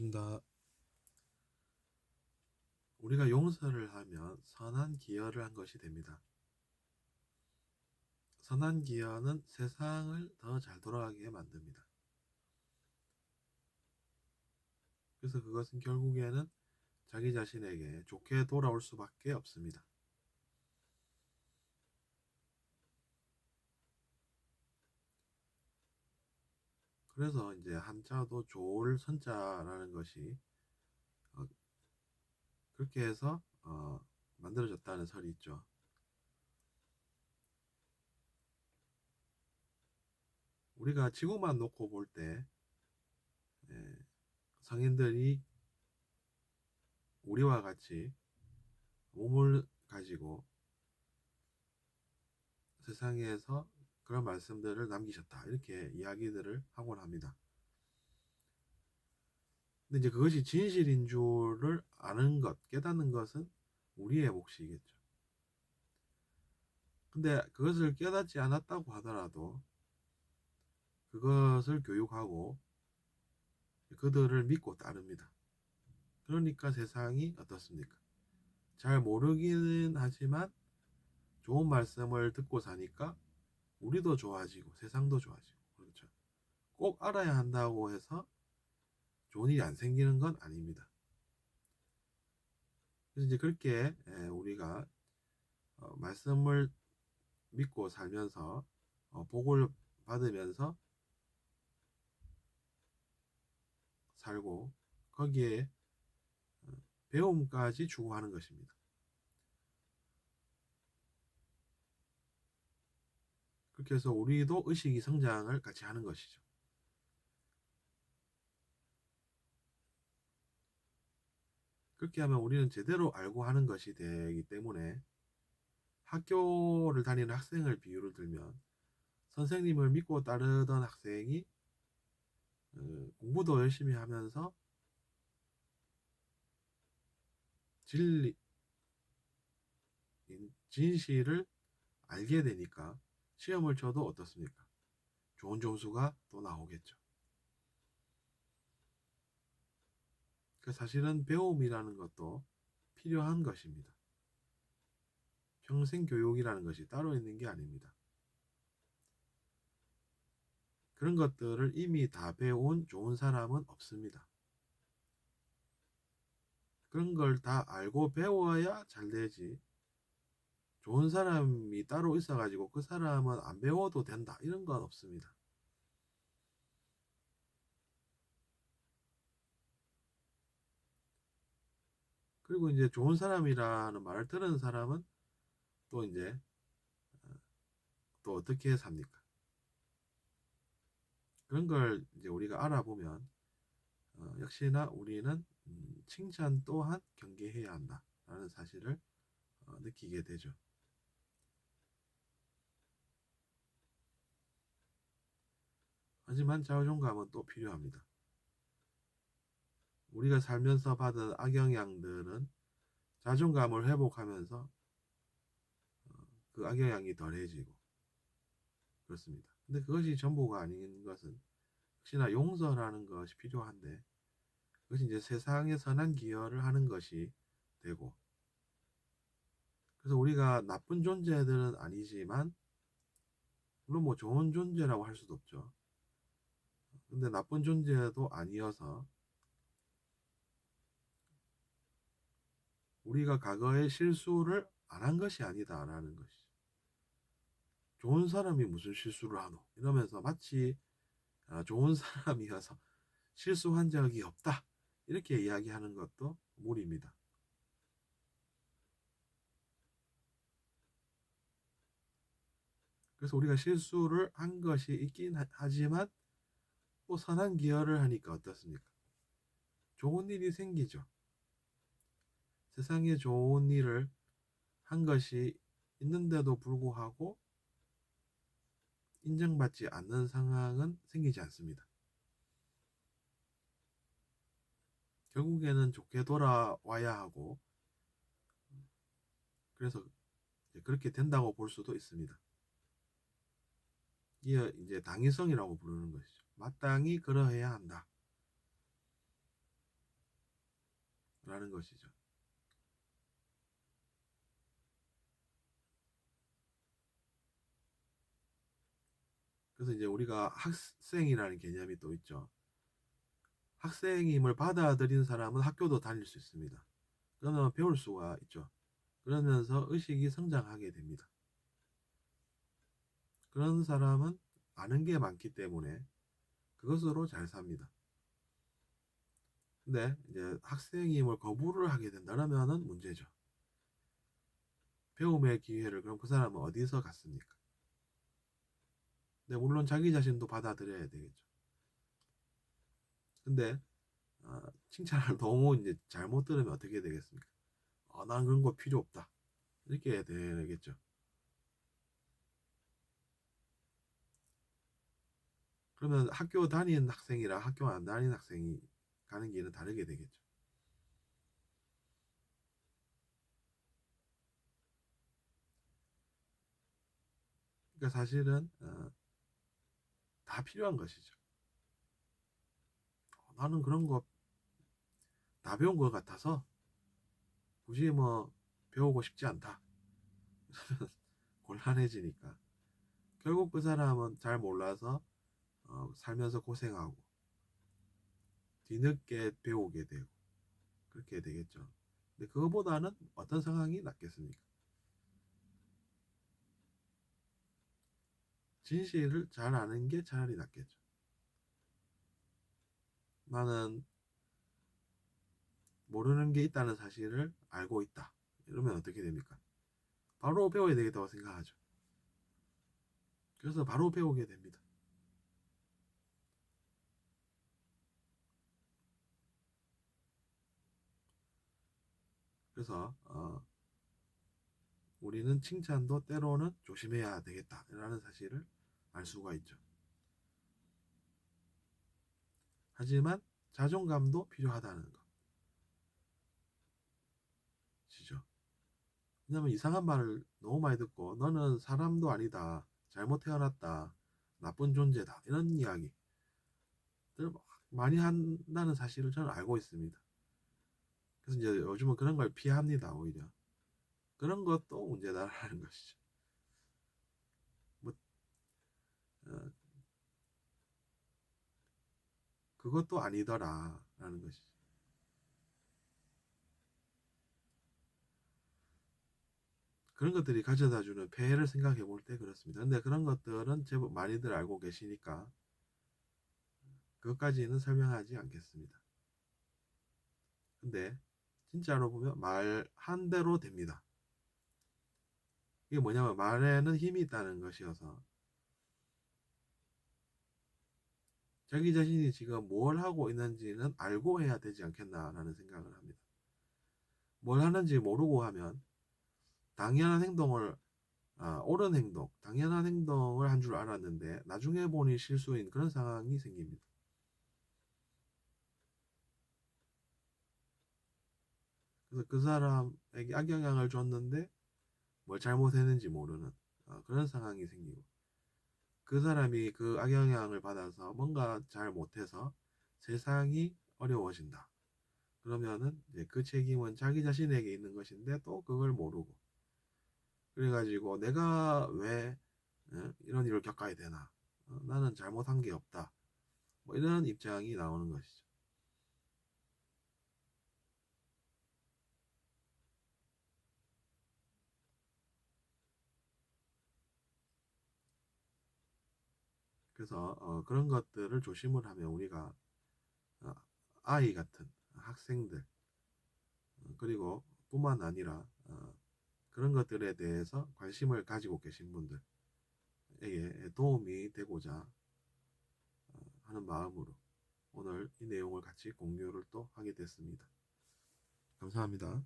반갑습니다. 우리가 용서를 하면 선한 기여를 한 것이 됩니다. 선한 기여는 세상을 더 잘 돌아가게 만듭니다. 그래서 그것은 결국에는 자기 자신에게 좋게 돌아올 수밖에 없습니다. 그래서 이제 한자도 조을 선자라는 것이 그렇게 해서 만들어졌다는 설이 있죠. 우리가 지구만 놓고 볼 때 성인들이 우리와 같이 몸을 가지고 세상에서 그런 말씀들을 남기셨다, 이렇게 이야기들을 하곤 합니다. 근데 이제 그것이 진실인 줄을 아는 것, 깨닫는 것은 우리의 몫이겠죠. 근데 그것을 깨닫지 않았다고 하더라도 그것을 교육하고 그들을 믿고 따릅니다. 그러니까 세상이 어떻습니까? 잘 모르기는 하지만 좋은 말씀을 듣고 사니까 우리도 좋아지고 세상도 좋아지고. 그렇죠. 꼭 알아야 한다고 해서 좋은 일이 안 생기는 건 아닙니다. 그래서 이제 그렇게 우리가 말씀을 믿고 살면서 복을 받으면서 살고 거기에 배움까지 추구하는 것입니다. 그렇게 해서 우리도 의식이 성장을 같이 하는 것이죠. 그렇게 하면 우리는 제대로 알고 하는 것이 되기 때문에, 학교를 다니는 학생을 비유를 들면 선생님을 믿고 따르던 학생이 공부도 열심히 하면서 진리, 진실을 알게 되니까 시험을 쳐도 어떻습니까? 좋은 점수가 또 나오겠죠. 그 사실은 배움이라는 것도 필요한 것입니다. 평생 교육이라는 것이 따로 있는 게 아닙니다. 그런 것들을 이미 다 배운 좋은 사람은 없습니다. 그런 걸 다 알고 배워야 잘 되지, 좋은 사람이 따로 있어가지고 그 사람은 안 배워도 된다, 이런 건 없습니다. 그리고 이제 좋은 사람이라는 말을 들은 사람은 또 이제 또 어떻게 삽니까? 그런 걸 이제 우리가 알아보면 역시나 우리는 칭찬 또한 경계해야 한다라는 사실을 느끼게 되죠. 하지만 자존감은 또 필요합니다. 우리가 살면서 받은 악영향들은 자존감을 회복하면서 그 악영향이 덜해지고 그렇습니다. 근데 그것이 전부가 아닌 것은 혹시나 용서라는 것이 필요한데, 그것이 이제 세상에 선한 기여를 하는 것이 되고, 그래서 우리가 나쁜 존재들은 아니지만, 물론 뭐 좋은 존재라고 할 수도 없죠. 근데 나쁜 존재도 아니어서 우리가 과거의 실수를 안 한 것이 아니다라는 것이. 좋은 사람이 무슨 실수를 하노? 이러면서 마치 좋은 사람이어서 실수한 적이 없다, 이렇게 이야기하는 것도 무리입니다. 그래서 우리가 실수를 한 것이 있긴 하지만 또 선한 기여를 하니까 어떻습니까? 좋은 일이 생기죠. 세상에 좋은 일을 한 것이 있는데도 불구하고 인정받지 않는 상황은 생기지 않습니다. 결국에는 좋게 돌아와야 하고, 그래서 그렇게 된다고 볼 수도 있습니다. 이게 이제 당위성이라고 부르는 것이죠. 마땅히 그러해야 한다. 라는 것이죠. 그래서 이제 우리가 학생이라는 개념이 또 있죠. 학생임을 받아들인 사람은 학교도 다닐 수 있습니다. 그러면 배울 수가 있죠. 그러면서 의식이 성장하게 됩니다. 그런 사람은 아는 게 많기 때문에 그것으로 잘 삽니다. 근데 이제 학생임을 거부를 하게 된다면은 문제죠. 배움의 기회를 그럼 그 사람은 어디서 갖습니까? 근데 물론 자기 자신도 받아들여야 되겠죠. 근데 칭찬을 너무 이제 잘못 들으면 어떻게 되겠습니까? 난 그런 거 필요 없다. 이렇게 되겠죠. 그러면 학교 다니는 학생이랑 학교 안 다니는 학생이 가는 길은 다르게 되겠죠. 그러니까 사실은 다 필요한 것이죠. 나는 그런 거 다 배운 것 같아서 굳이 뭐 배우고 싶지 않다. 곤란해지니까. 결국 그 사람은 잘 몰라서 살면서 고생하고 뒤늦게 배우게 되고 그렇게 되겠죠. 근데 그거보다는 어떤 상황이 낫겠습니까? 진실을 잘 아는 게 차라리 낫겠죠. 나는 모르는 게 있다는 사실을 알고 있다. 이러면 어떻게 됩니까? 바로 배워야 되겠다고 생각하죠. 그래서 바로 배우게 됩니다. 그래서 우리는 칭찬도 때로는 조심해야 되겠다라는 사실을 알 수가 있죠. 하지만 자존감도 필요하다는 것이죠. 왜냐면 이상한 말을 너무 많이 듣고 너는 사람도 아니다. 잘못 태어났다. 나쁜 존재다. 이런 이야기들 많이 한다는 사실을 저는 알고 있습니다. 그래서 이제 요즘은 그런 걸 피합니다. 오히려. 그런 것도 문제다라는 것이죠. 뭐, 어, 그것도 아니더라라는 것이죠. 그런 것들이 가져다주는 폐해를 생각해 볼 때 그렇습니다. 근데 그런 것들은 제법 많이들 알고 계시니까 그것까지는 설명하지 않겠습니다. 근데 진짜로 보면 말 한 대로 됩니다. 이게 뭐냐면 말에는 힘이 있다는 것이어서 자기 자신이 지금 뭘 하고 있는지는 알고 해야 되지 않겠나라는 생각을 합니다. 뭘 하는지 모르고 하면 당연한 행동을 옳은 행동, 당연한 행동을 한 줄 알았는데 나중에 보니 실수인 그런 상황이 생깁니다. 그래서 그 사람에게 악영향을 줬는데 뭘 잘못했는지 모르는 그런 상황이 생기고 그 사람이 그 악영향을 받아서 뭔가 잘 못해서 세상이 어려워진다. 그러면은 이제 그 책임은 자기 자신에게 있는 것인데 또 그걸 모르고 그래가지고 내가 왜 이런 일을 겪어야 되나? 나는 잘못한 게 없다. 뭐 이런 입장이 나오는 것이죠. 그래서 그런 것들을 조심을 하면 우리가 어, 아이 같은 학생들 그리고 뿐만 아니라 그런 것들에 대해서 관심을 가지고 계신 분들에게 도움이 되고자 하는 마음으로 오늘 이 내용을 같이 공유를 또 하게 됐습니다. 감사합니다.